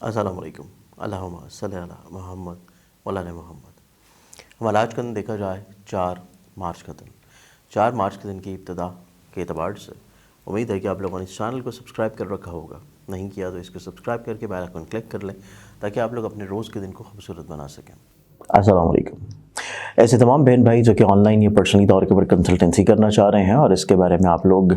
السلام علیکم۔ اللہم صلی علی محمد وعلی آل محمد۔ ہمارا آج کا دن دیکھا جائے 4 مارچ کا دن۔ 4 مارچ کے دن کی ابتدا کے اعتبار سے امید ہے کہ آپ لوگوں نے اس چینل کو سبسکرائب کر رکھا ہوگا، نہیں کیا تو اس کو سبسکرائب کر کے بیل آئیکن کلک کر لیں تاکہ آپ لوگ اپنے روز کے دن کو خوبصورت بنا سکیں۔ السلام علیکم۔ ایسے تمام بہن بھائی جو کہ آن لائن یا پرسنلی طور کے اوپر کنسلٹنسی کرنا چاہ رہے ہیں اور اس کے بارے میں آپ لوگ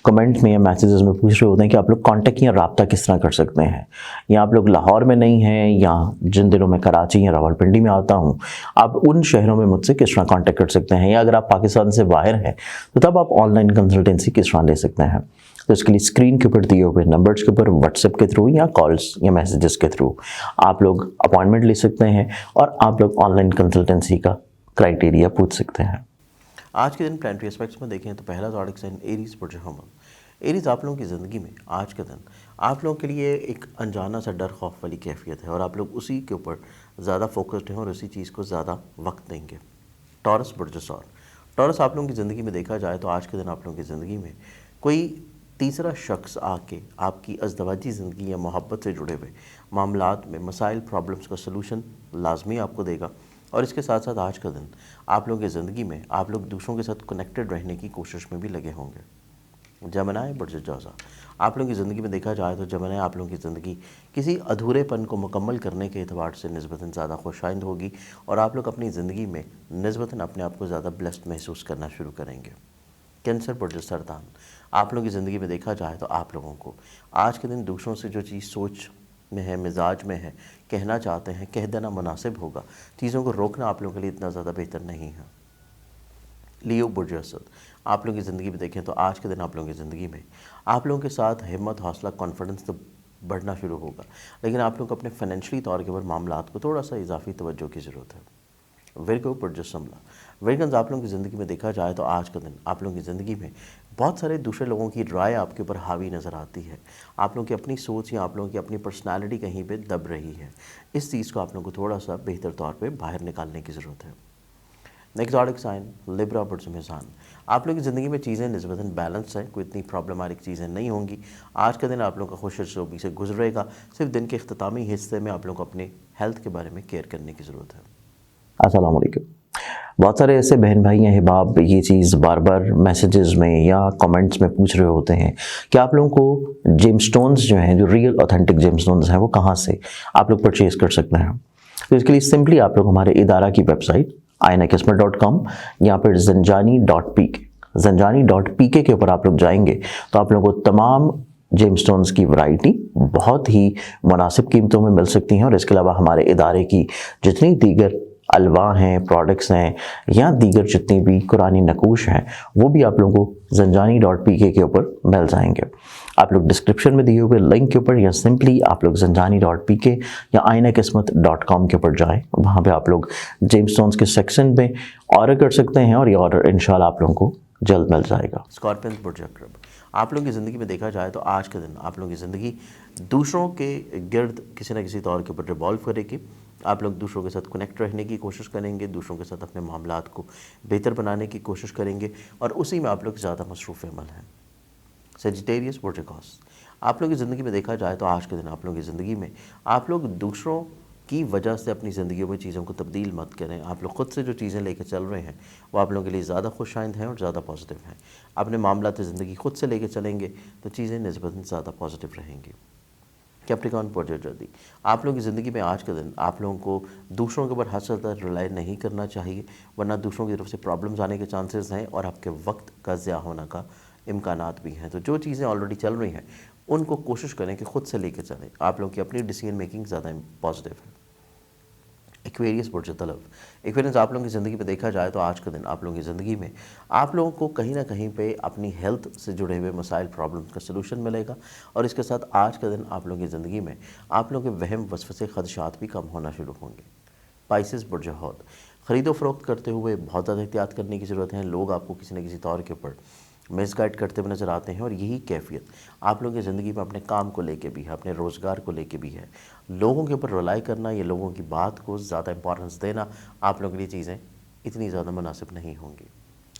کمنٹ میں یا میسیجز میں پوچھ رہے ہوتے ہیں کہ آپ لوگ کانٹیکٹ یا رابطہ کس طرح کر سکتے ہیں، یا آپ لوگ لاہور میں نہیں ہیں یا جن دنوں میں کراچی یا راولپنڈی میں آتا ہوں، آپ ان شہروں میں مجھ سے کس طرح کانٹیکٹ کر سکتے ہیں، یا اگر آپ پاکستان سے باہر ہیں تو تب آپ آن لائن کنسلٹنسی کس طرح لے سکتے ہیں۔ تو اس کے لیے اسکرین کے اوپر دیے ہوئے نمبرز کے اوپر واٹس ایپ کے تھرو یا کالز یا میسیجز کے تھرو آپ لوگ اپوائنٹمنٹ لے سکتے ہیں اور آپ لوگ آن لائن کنسلٹنسی کا کرائٹیریا پوچھ سکتے ہیں۔ آج کے دن پلانٹری اسپیکٹس میں دیکھیں تو پہلا زوڈک سائن ایریز برج حمل۔ ایریز آپ لوگوں کی زندگی میں آج کا دن آپ لوگوں کے لیے ایک انجانا سا ڈر خوف والی کیفیت ہے اور آپ لوگ اسی کے اوپر زیادہ فوکسڈ ہیں اور اسی چیز کو زیادہ وقت دیں گے۔ ٹورس برج سور۔ ٹورس آپ لوگوں کی زندگی میں دیکھا جائے تو آج کے دن آپ لوگوں کی زندگی میں کوئی تیسرا شخص آ کے آپ کی ازدواجی زندگی یا محبت سے جڑے ہوئے معاملات میں مسائل پرابلمس کا سلوشن لازمی آپ کو دے گا، اور اس کے ساتھ ساتھ آج کا دن آپ لوگوں کی زندگی میں آپ لوگ دوسروں کے ساتھ کنیکٹڈ رہنے کی کوشش میں بھی لگے ہوں گے۔ جمنائے برج جوزا۔ آپ لوگوں کی زندگی میں دیکھا جائے تو جمنائے آپ لوگوں کی زندگی کسی ادھورے پن کو مکمل کرنے کے اعتبار سے نسبتاً زیادہ خوش آئند ہوگی اور آپ لوگ اپنی زندگی میں نسبتاً اپنے آپ کو زیادہ بلیسڈ محسوس کرنا شروع کریں گے۔ کینسر برج سرطان۔ آپ لوگوں کی زندگی میں دیکھا جائے تو آپ لوگوں کو آج کے دن دوسروں سے جو چیز سوچ میں ہے، مزاج میں ہے، کہنا چاہتے ہیں، کہہ دینا مناسب ہوگا، چیزوں کو روکنا آپ لوگوں کے لیے اتنا زیادہ بہتر نہیں ہے۔ لیو برج اسد۔ آپ لوگوں کی زندگی میں دیکھیں تو آج کے دن آپ لوگوں کی زندگی میں آپ لوگوں کے ساتھ ہمت، حوصلہ، کانفیڈنس تو بڑھنا شروع ہوگا، لیکن آپ لوگ اپنے فائنینشلی طور کے اوپر معاملات کو تھوڑا سا اضافی توجہ کی ضرورت ہے۔ ورگو برج سملہ۔ ورگنز آپ لوگوں کی زندگی میں دیکھا جائے تو آج کا دن آپ لوگوں کی زندگی میں بہت سارے دوسرے لوگوں کی رائے آپ کے اوپر حاوی نظر آتی ہے، آپ لوگوں کی اپنی سوچ یا آپ لوگوں کی اپنی پرسنالٹی کہیں پہ دب رہی ہے، اس چیز کو آپ لوگوں کو تھوڑا سا بہتر طور پہ باہر نکالنے کی ضرورت ہے۔ نیکسٹ زوڈک سائن لیبرا برج میزان۔ آپ لوگوں کی زندگی میں چیزیں نسبتاً بیلنس ہیں، کوئی اتنی پرابلماتک چیزیں نہیں ہوں گی۔ آج کا دن آپ لوگوں کا خوش اسلوبی سے گزرے گا، صرف دن کے اختتامی حصے میں آپ لوگوں کو اپنے ہیلتھ کے بارے میں کیئر کرنے کی ضرورت ہے۔ السلام علیکم۔ بہت سارے ایسے بہن بھائی ہیں احباب یہ چیز بار بار میسیجز میں یا کمنٹس میں پوچھ رہے ہوتے ہیں کہ آپ لوگوں کو جیم سٹونز جو ہیں، جو ریئل اوتھینٹک جیم سٹونز ہیں، وہ کہاں سے آپ لوگ پرچیز کر سکتے ہیں۔ تو اس کے لیے سمپلی آپ لوگ ہمارے ادارہ کی ویب سائٹ ainaqismat.com یا پھر zanjani.pk zanjani.pk کے اوپر آپ لوگ جائیں گے تو آپ لوگوں کو تمام جیم سٹونز کی ورائٹی بہت ہی مناسب قیمتوں میں مل سکتی ہیں، اور اس کے علاوہ ہمارے ادارے کی جتنی دیگر الواح ہیں، پروڈکٹس ہیں یا دیگر جتنی بھی قرآنی نقوش ہیں، وہ بھی آپ لوگوں کو zanjani.pk کے اوپر مل جائیں گے۔ آپ لوگ ڈسکرپشن میں دیے ہوئے لنک کے اوپر یا سمپلی آپ لوگ zanjani.pk یا ainaqismat.com کے اوپر جائیں، وہاں پہ آپ لوگ جیم سٹونز کے سیکشن میں آرڈر کر سکتے ہیں اور یہ آرڈر انشاءاللہ آپ لوگوں کو جلد مل جائے گا۔ اسکارپین برج عقرب۔ آپ لوگوں کی زندگی میں دیکھا جائے تو آج کے دن آپ لوگوں کی زندگی دوسروں کے گرد کسی نہ کسی طور کے اوپر ریوالو کرے گی، آپ لوگ دوسروں کے ساتھ کنیکٹ رہنے کی کوشش کریں گے، دوسروں کے ساتھ اپنے معاملات کو بہتر بنانے کی کوشش کریں گے، اور اسی میں آپ لوگ زیادہ مصروف عمل ہیں۔ سیجیٹیریس برج قوس۔ آپ لوگوں کی زندگی میں دیکھا جائے تو آج کے دن آپ لوگوں کی زندگی میں آپ لوگ دوسروں کی وجہ سے اپنی زندگیوں میں چیزوں کو تبدیل مت کریں، آپ لوگ خود سے جو چیزیں لے کے چل رہے ہیں وہ آپ لوگوں کے لیے زیادہ خوش آئند ہیں اور زیادہ پازیٹیو ہیں۔ اپنے معاملات زندگی خود سے لے کے چلیں گے تو چیزیں نسبتاً زیادہ پازیٹیو رہیں گی۔ کیپریکارن برج جدی۔ آپ لوگوں کی زندگی میں آج کا دن آپ لوگوں کو دوسروں کے اوپر حد سے زیادہ ریلائی نہیں کرنا چاہیے، ورنہ دوسروں کی طرف سے پرابلمز آنے کے چانسز ہیں اور آپ کے وقت کا ضیاع ہونے کا امکانات بھی ہیں۔ تو جو چیزیں آلریڈی چل رہی ہیں ان کو کوشش کریں کہ خود سے لے کے چلیں، آپ لوگوں کی اپنی ڈیسیژن میکنگ زیادہ پازیٹیو ہے۔ ایکویریس برج طلب۔ ایکویریس آپ لوگوں کی زندگی میں دیکھا جائے تو آج کا دن آپ لوگوں کی زندگی میں آپ لوگوں کو کہیں نہ کہیں پہ اپنی ہیلتھ سے جڑے ہوئے مسائل پرابلمز کا سلوشن ملے گا، اور اس کے ساتھ آج کا دن آپ لوگوں کی زندگی میں آپ لوگوں کے وہم وسوسے خدشات بھی کم ہونا شروع ہوں گے۔ پائسس برج حوت۔ خرید و فروخت کرتے ہوئے بہت زیادہ احتیاط کرنے کی ضرورت ہے، لوگ آپ کو کسی نہ کسی طور کے اوپر مس گائڈ کرتے ہوئے نظر آتے ہیں، اور یہی کیفیت آپ لوگوں کی زندگی میں اپنے کام کو لے کے بھی ہے، اپنے روزگار کو لے کے بھی ہے۔ لوگوں کے اوپر رلائی کرنا یا لوگوں کی بات کو زیادہ امپورٹنس دینا آپ لوگوں کے لیے چیزیں اتنی زیادہ مناسب نہیں ہوں گی۔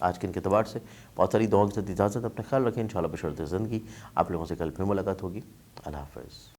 آج کے ان کے اعتبار سے بہت ساری دعاؤں کے ساتھ اجازت، اپنا خیال رکھیں، انشاءاللہ بشرط زندگی آپ لوگوں سے کل پھر ملاقات ہوگی۔ اللہ حافظ۔